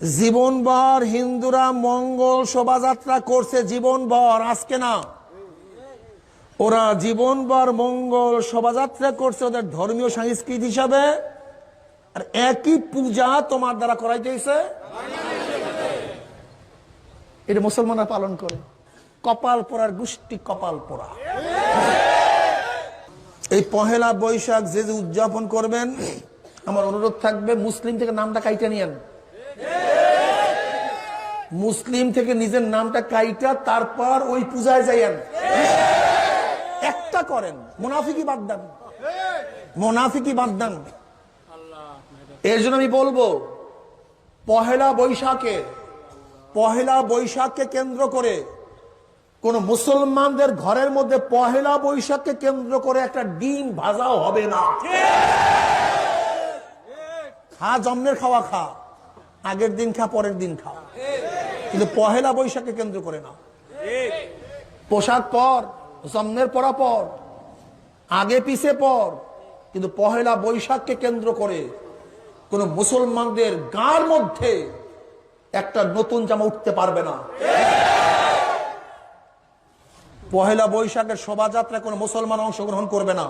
জীবনভর হিন্দুরা মঙ্গল শোভাযাত্রা করছে, জীবনভর, আজকে না। ওরা জীবনভর মঙ্গল শোভাযাত্রা করছে ওদের ধর্মীয় সংস্কৃতি হিসাবে, আর একই পূজা তোমার দ্বারা করাইতেছে। এটা মুসলমানরা পালন করে। কপাল পোড়ার গোষ্ঠী, কপাল পোড়া। এই পহেলা বৈশাখ যে যে উদযাপন করবেন, আমার অনুরোধ থাকবে মুসলিম থেকে নামটা কাইটা নিয়েন। মুসলিম থেকে নিজের নামটা কাইটা তারপর ওই পূজায় যাইয়েন। একটা করেন, মুনাফিকি বাদ দেন, মুনাফিকি বাদ দেন। এর জন্য আমি বলবো, পহেলা বৈশাখকে কেন্দ্র করে কোন মুসলমানদের ঘরের মধ্যে পহেলা বৈশাখকে কেন্দ্র করে একটা ডিম ভাজাও হবে না। খা, জন্মের খাওয়া খা, আগের দিন খা, পরের দিন খা, কিন্তু পহেলা বৈশাখকে কেন্দ্র করে না। পোশাক পর, জন্মের পরা পর, আগে পিছে পর, কিন্তু পহেলা বৈশাখকে কেন্দ্র করে কোন মুসলমানদের গার মধ্যে একটা নতুন জামা উঠতে পারবে না। পহেলা বৈশাখের শোভাযাত্রা কোন মুসলমান অংশগ্রহণ করবে না।